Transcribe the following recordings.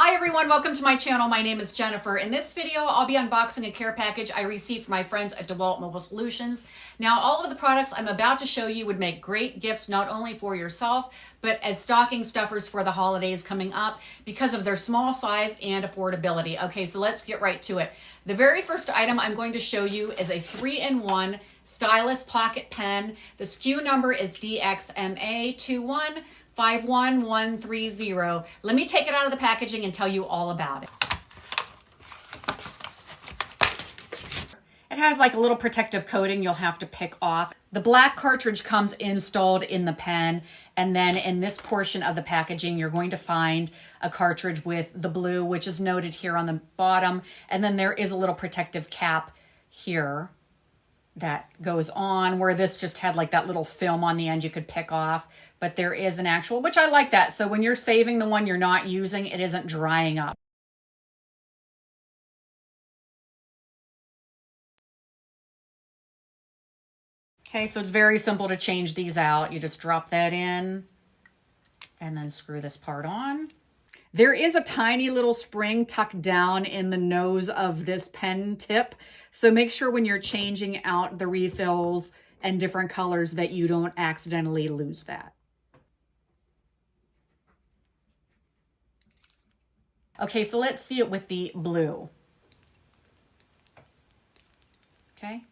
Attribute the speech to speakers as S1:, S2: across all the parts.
S1: Hi everyone, welcome to my channel. My name is Jennifer. In this video, I'll be unboxing a care package I received from my friends at DeWalt Mobile Solutions. Now, all of the products I'm about to show you would make great gifts not only for yourself, but as stocking stuffers for the holidays coming up because of their small size and affordability. Okay, so let's get right to it. The very first item I'm going to show you is a 3-in-1 stylus pocket pen. The SKU number is DXMA2151130. Let me take it out of the packaging and tell you all about it. It has like a little protective coating you'll have to pick off. The black cartridge comes installed in the pen, and then in this portion of the packaging you're going to find a cartridge with the blue, which is noted here on the bottom, and then there is a little protective cap here that goes on, where this just had like that little film on the end you could pick off, but there is an actual, which I like that. So when you're saving the one you're not using, it isn't drying up. Okay, so it's very simple to change these out. You just drop that in and then screw this part on. There is a tiny little spring tucked down in the nose of this pen tip. So make sure when you're changing out the refills and different colors that you don't accidentally lose that. Okay, so let's see it with the blue. Okay.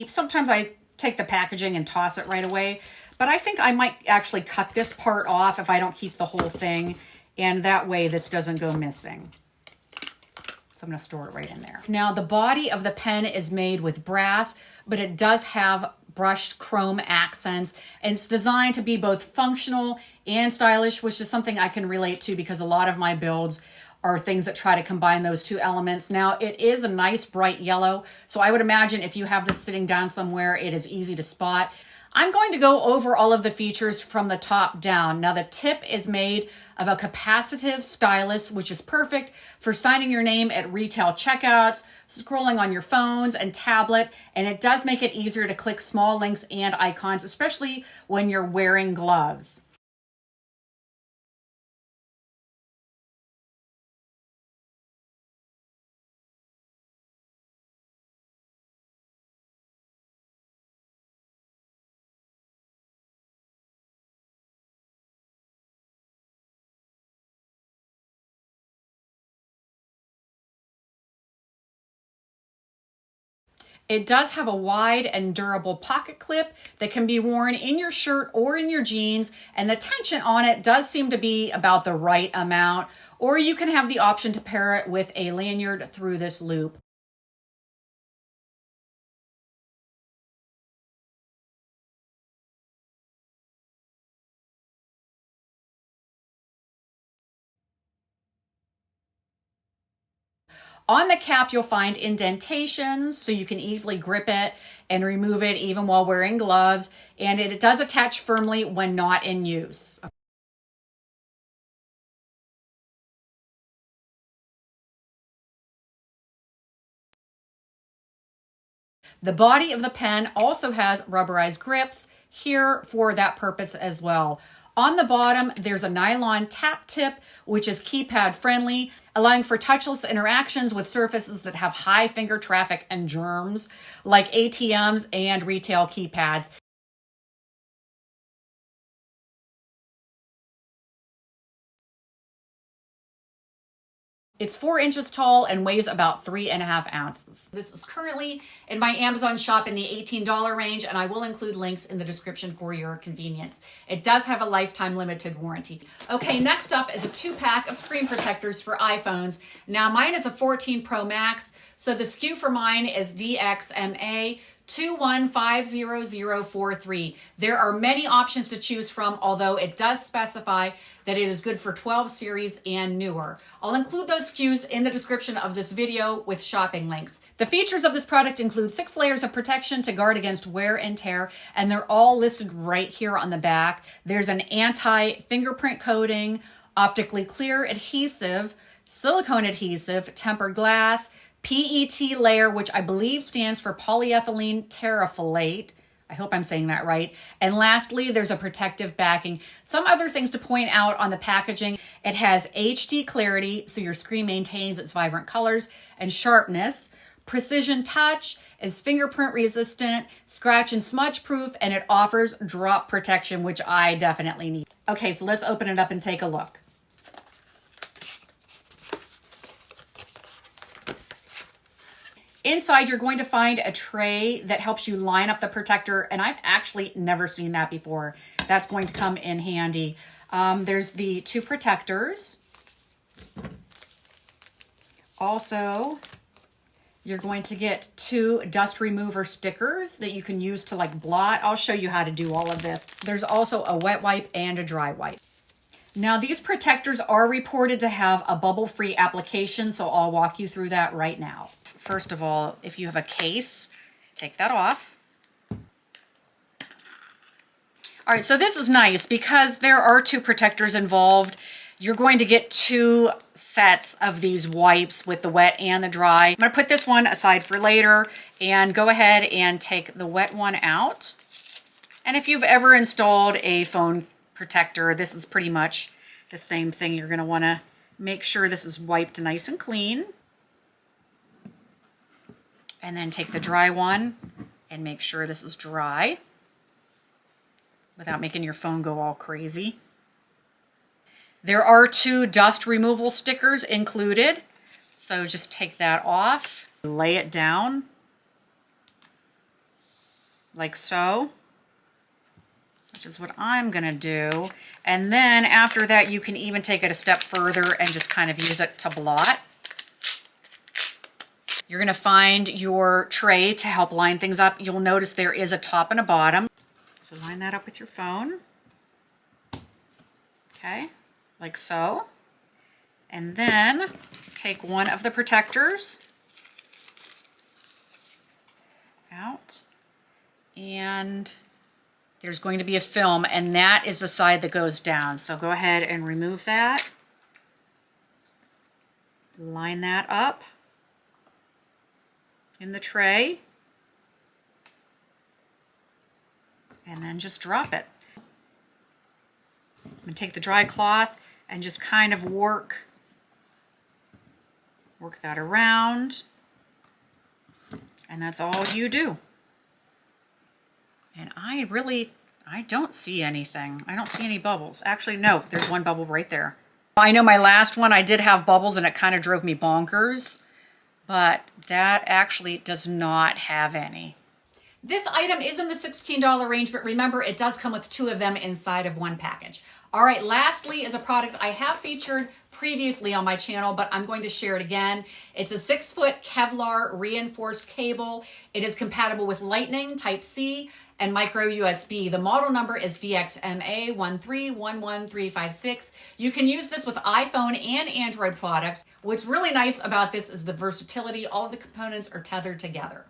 S1: Sometimes I take the packaging and toss it right away, but I think I might actually cut this part off if I don't keep the whole thing, and that way this doesn't go missing. So I'm going to store it right in there. Now the body of the pen is made with brass, but it does have brushed chrome accents, and it's designed to be both functional and stylish, which is something I can relate to because a lot of my builds are things that try to combine those two elements. Now, it is a nice bright yellow, so I would imagine if you have this sitting down somewhere, it is easy to spot. I'm going to go over all of the features from the top down. Now, the tip is made of a capacitive stylus, which is perfect for signing your name at retail checkouts, scrolling on your phones and tablet, and it does make it easier to click small links and icons, especially when you're wearing gloves. It does have a wide and durable pocket clip that can be worn in your shirt or in your jeans, and the tension on it does seem to be about the right amount, or you can have the option to pair it with a lanyard through this loop. On the cap, you'll find indentations, so you can easily grip it and remove it even while wearing gloves, and it does attach firmly when not in use. The body of the pen also has rubberized grips here for that purpose as well. On the bottom, there's a nylon tap tip, which is keypad friendly, allowing for touchless interactions with surfaces that have high finger traffic and germs, like ATMs and retail keypads. It's 4 inches tall and weighs about 3.5 ounces. This is currently in my Amazon shop in the $18 range, and I will include links in the description for your convenience. It does have a lifetime limited warranty. Okay, next up is a 2-pack of screen protectors for iPhones. Now mine is a 14 Pro Max, so the SKU for mine is DXMA2150043. There are many options to choose from, although it does specify that it is good for 12 series and newer. I'll include those SKUs in the description of this video with shopping links. The features of this product include 6 layers of protection to guard against wear and tear, and they're all listed right here on the back. There's an anti-fingerprint coating, optically clear adhesive, silicone adhesive, tempered glass, PET layer, which I believe stands for polyethylene terephthalate, I hope I'm saying that right. And lastly, there's a protective backing. Some other things to point out on the packaging. It has HD clarity, so your screen maintains its vibrant colors and sharpness. Precision touch, is fingerprint resistant, scratch and smudge proof, and it offers drop protection, which I definitely need. Okay, so let's open it up and take a look. Inside, you're going to find a tray that helps you line up the protector, and I've actually never seen that before. That's going to come in handy. There's the 2 protectors. Also, you're going to get 2 dust remover stickers that you can use to like blot. I'll show you how to do all of this. There's also a wet wipe and a dry wipe. Now, these protectors are reported to have a bubble-free application, so I'll walk you through that right now. First of all, if you have a case, take that off. All right, so this is nice because there are 2 protectors involved. You're going to get 2 sets of these wipes with the wet and the dry. I'm gonna put this one aside for later and go ahead and take the wet one out. And if you've ever installed a phone protector, this is pretty much the same thing. You're gonna wanna make sure this is wiped nice and clean. And then take the dry one and make sure this is dry without making your phone go all crazy. There are 2 dust removal stickers included, so just take that off, lay it down like so, which is what I'm gonna do. And then after that, you can even take it a step further and just kind of use it to blot. You're gonna find your tray to help line things up. You'll notice there is a top and a bottom. So line that up with your phone. Okay, like so. And then take one of the protectors out, and there's going to be a film, and that is the side that goes down. So go ahead and remove that. Line that up in the tray, and then just drop it. I'm going to take the dry cloth and just kind of work that around, and that's all you do. And I don't see anything. I don't see any bubbles. Actually, no, there's one bubble right there. I know my last one, I did have bubbles and it kind of drove me bonkers, but that actually does not have any. This item is in the $16 range, but remember, it does come with 2 of them inside of one package. All right, lastly is a product I have featured previously on my channel, but I'm going to share it again. It's a 6-foot Kevlar reinforced cable. It is compatible with Lightning, Type-C, and micro USB. The model number is DXMA2151130. You can use this with iPhone and Android products. What's really nice about this is the versatility. All of the components are tethered together.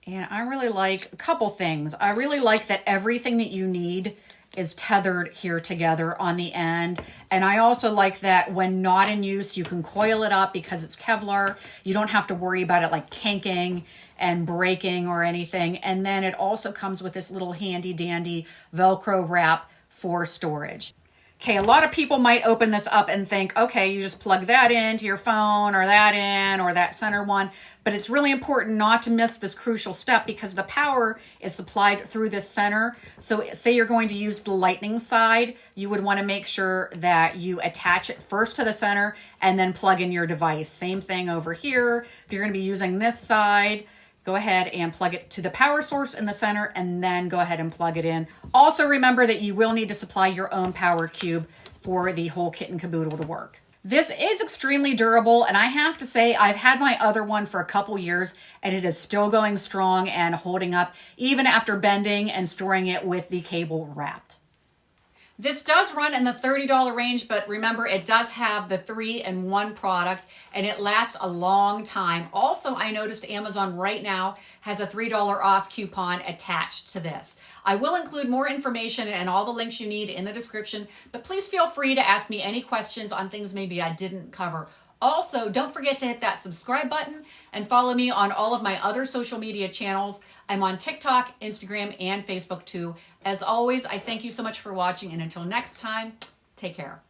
S1: And I really like a couple things. I really like that everything that you need is tethered here together on the end. And I also like that when not in use, you can coil it up because it's Kevlar. You don't have to worry about it like kinking and breaking or anything. And then it also comes with this little handy dandy Velcro wrap for storage. Okay, a lot of people might open this up and think, okay, you just plug that into your phone or that center one. But it's really important not to miss this crucial step because the power is supplied through this center. So say you're going to use the Lightning side, you would want to make sure that you attach it first to the center and then plug in your device. Same thing over here. If you're going to be using this side, go ahead and plug it to the power source in the center and then go ahead and plug it in. Also remember that you will need to supply your own power cube for the whole kit and caboodle to work. This is extremely durable, and I have to say I've had my other one for a couple years and it is still going strong and holding up even after bending and storing it with the cable wrapped. This does run in the $30 range, but remember it does have the 3-in-1 product and it lasts a long time. Also, I noticed Amazon right now has a $3 off coupon attached to this. I will include more information and all the links you need in the description, but please feel free to ask me any questions on things maybe I didn't cover. Also, don't forget to hit that subscribe button and follow me on all of my other social media channels. I'm on TikTok, Instagram, and Facebook too. As always, I thank you so much for watching, and until next time, take care.